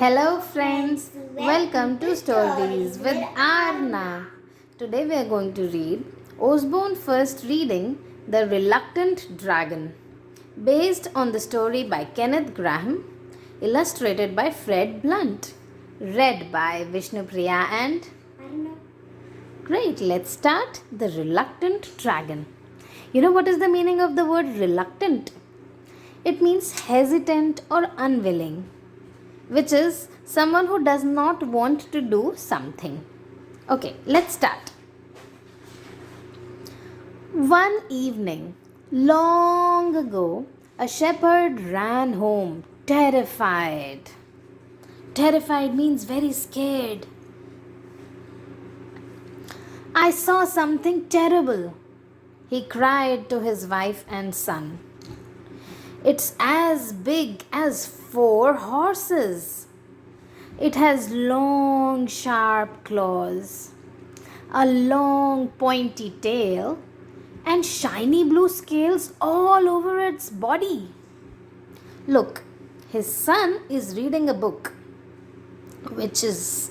Hello friends, welcome to Stories with Arna. Today we are going to read Usborne first reading The Reluctant Dragon, based on the story by Kenneth Graham, illustrated by Fred Blunt, read by Vishnupriya and Arna. Great, let's start. The Reluctant Dragon. You know what is the meaning of the word reluctant? It means hesitant or unwilling, which is someone who does not want to do something. Okay, let's start. One evening, long ago, a shepherd ran home, terrified. Terrified means very scared. I saw something terrible, he cried to his wife and son. It's as big as 4 horses. It has long, sharp claws, a long, pointy tail, and shiny blue scales all over its body. Look, his son is reading a book which is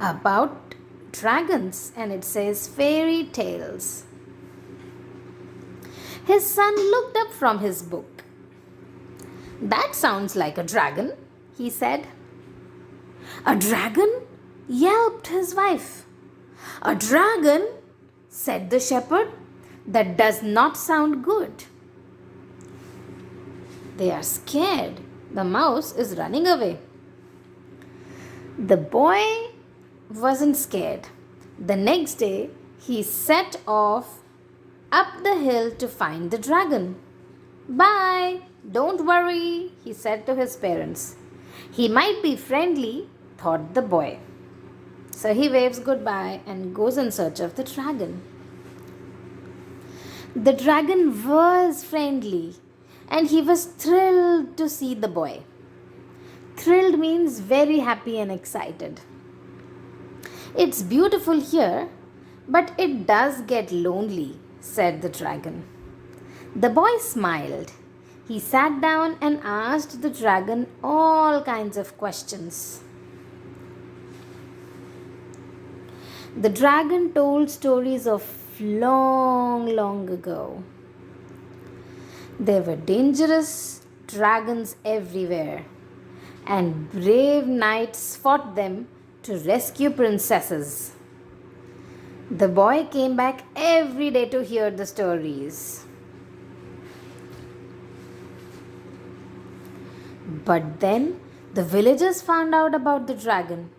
about dragons and it says fairy tales. His son looked up from his book. That sounds like a dragon, he said. A dragon? Yelped his wife. A dragon? Said the shepherd. That does not sound good. They are scared. The mouse is running away. The boy wasn't scared. The next day, he set off up the hill to find the dragon. Bye. Don't worry, he said to his parents. He might be friendly, thought the boy. So he waves goodbye and goes in search of the dragon. The dragon was friendly and he was thrilled to see the boy. Thrilled means very happy and excited. It's beautiful here, but it does get lonely, said the dragon. The boy smiled. He sat down and asked the dragon all kinds of questions. The dragon told stories of long, long ago. There were dangerous dragons everywhere, and brave knights fought them to rescue princesses. The boy came back every day to hear the stories. But then the villagers found out about the dragon.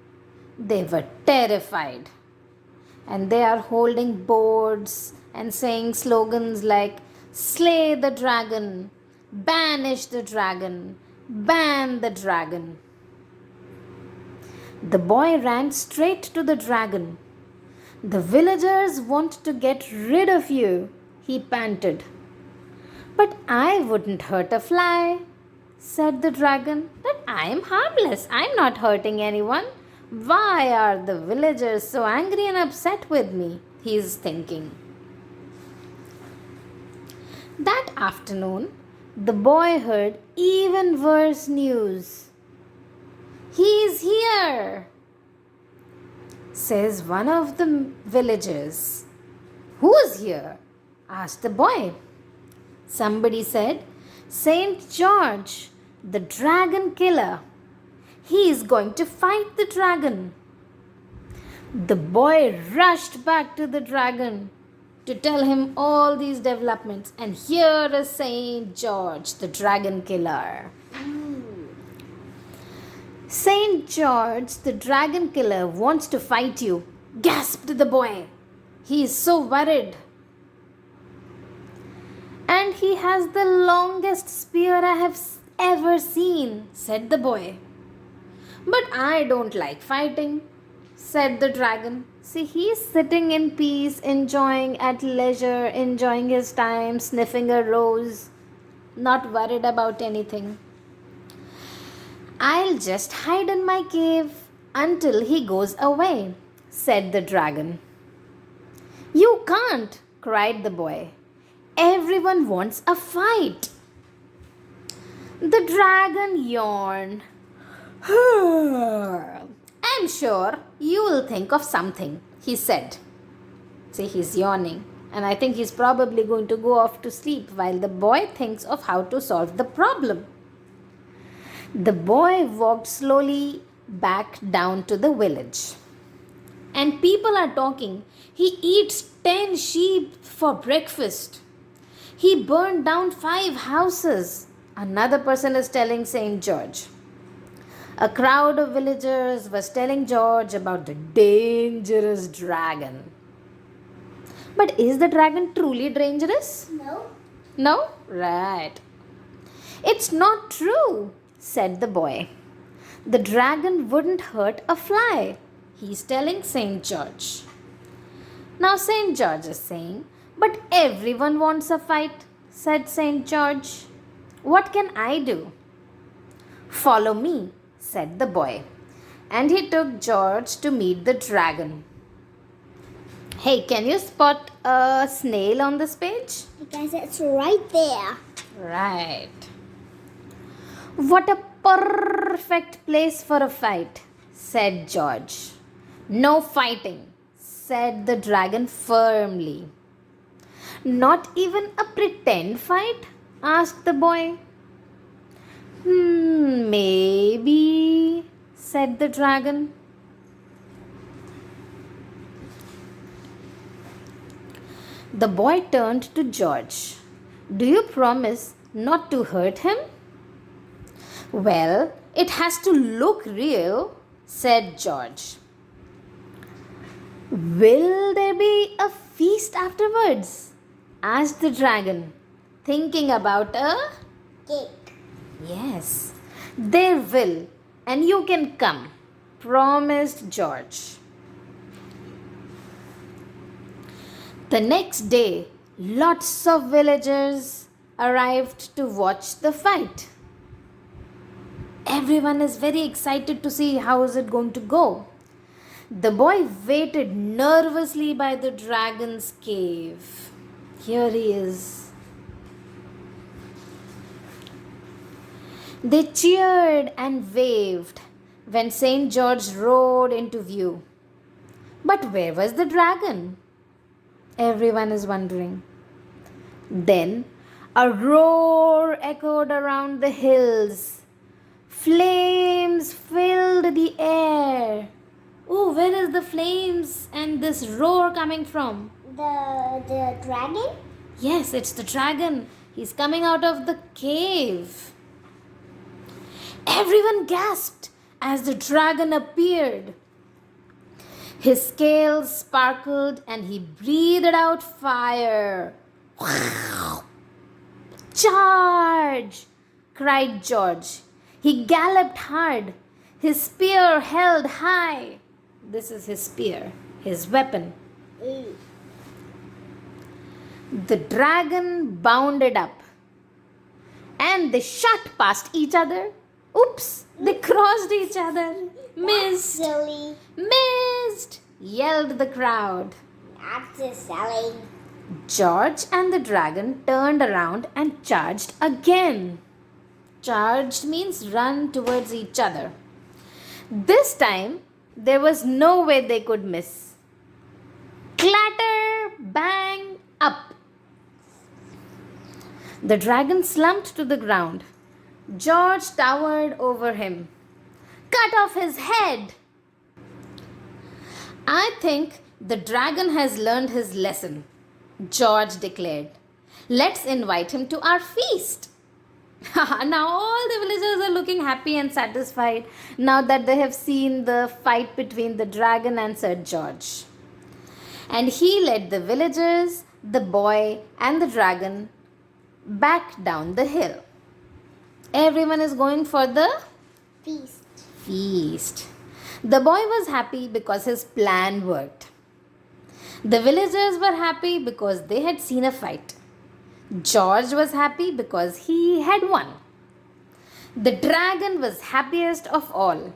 They were terrified. And they are holding boards and saying slogans like slay the dragon, banish the dragon, ban the dragon. The boy ran straight to the dragon. The villagers want to get rid of you, he panted. But I wouldn't hurt a fly, said the dragon. But I am harmless. I am not hurting anyone. Why are the villagers so angry and upset with me? He is thinking. That afternoon, the boy heard even worse news. He is here, says one of the villagers. Who is here? Asked the boy. Somebody said, Saint George, the dragon killer. He is going to fight the dragon. The boy rushed back to the dragon to tell him all these developments. And here is Saint George, the dragon killer. Saint George, the dragon killer, wants to fight you, gasped the boy. He is so worried. And he has the longest spear I have ever seen, said the boy. But I don't like fighting, said the dragon. See, he is sitting in peace, enjoying at leisure, enjoying his time, sniffing a rose, not worried about anything. I'll just hide in my cave until he goes away, said the dragon. You can't, cried the boy. Everyone wants a fight. The dragon yawned. I'm sure you will think of something, he said. See, he's yawning, and I think he's probably going to go off to sleep while the boy thinks of how to solve the problem. The boy walked slowly back down to the village. And people are talking. He eats 10 sheep for breakfast. He burned down 5 houses. Another person is telling St. George. A crowd of villagers was telling George about the dangerous dragon. But is the dragon truly dangerous? No. No? Right. It's not true, said the boy. The dragon wouldn't hurt a fly. He's telling St. George. Now St. George is saying, but everyone wants a fight, said St. George. What can I do? Follow me, said the boy. And he took George to meet the dragon. Hey, can you spot a snail on this page? Because it's right there. Right. What a perfect place for a fight, said George. No fighting, said the dragon firmly. Not even a pretend fight? Asked the boy. Maybe, said the dragon. The boy turned to George. Do you promise not to hurt him? Well, it has to look real, said George. Will there be a feast afterwards? Asked the dragon, thinking about a Cake. Yes, there will, and you can come, promised George. The next day, lots of villagers arrived to watch the fight. Everyone is very excited to see how is it going to go. The boy waited nervously by the dragon's cave. Here he is. They cheered and waved when St. George rode into view. But where was the dragon? Everyone is wondering. Then a roar echoed around the hills. Flames filled the air. Oh, where is the flames and this roar coming from? The dragon? Yes, it's the dragon. He's coming out of the cave. Everyone gasped as the dragon appeared. His scales sparkled and he breathed out fire. Charge! Cried George. He galloped hard, his spear held high. This is his spear, his weapon. The dragon bounded up and they shot past each other. Oops, they crossed each other. Missed. Silly. Missed, yelled the crowd. That's just silly. George and the dragon turned around and charged again. Charged means run towards each other. This time, there was no way they could miss. Clatter, bang, up. The dragon slumped to the ground. George towered over him. Cut off his head. I think the dragon has learned his lesson, George declared. Let's invite him to our feast. Now all the villagers are looking happy and satisfied now that they have seen the fight between the dragon and Sir George. And he led the villagers, the boy and the dragon back down the hill. Everyone is going for the feast. The boy was happy because his plan worked. The villagers were happy because they had seen a fight. George was happy because he had won. The dragon was happiest of all.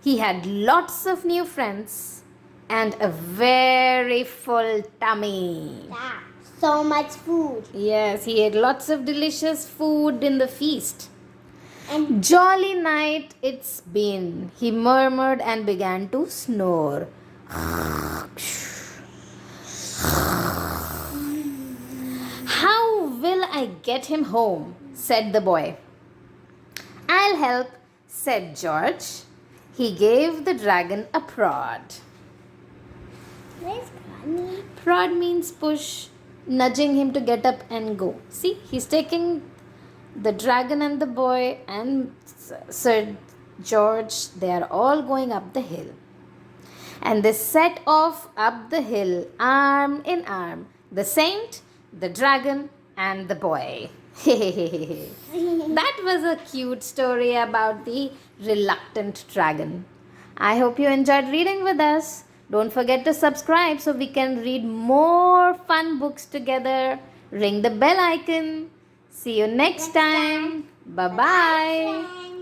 He had lots of new friends and a very full tummy. Yeah, so much food. Yes, he had lots of delicious food in the feast. And Jolly night it's been, he murmured and began to snore. How will I get him home? Said the boy. I'll help, said George. He gave the dragon a prod. where's Granny? Prod means push, nudging him to get up and go. See, he's taking the dragon and the boy and Sir George. They are all going up the hill. And they set off up the hill, arm in arm. The saint, the dragon, and the boy. That was a cute story about the reluctant dragon. I hope you enjoyed reading with us. Don't forget to subscribe so we can read more fun books together. Ring the bell icon. See you next time. Bye bye.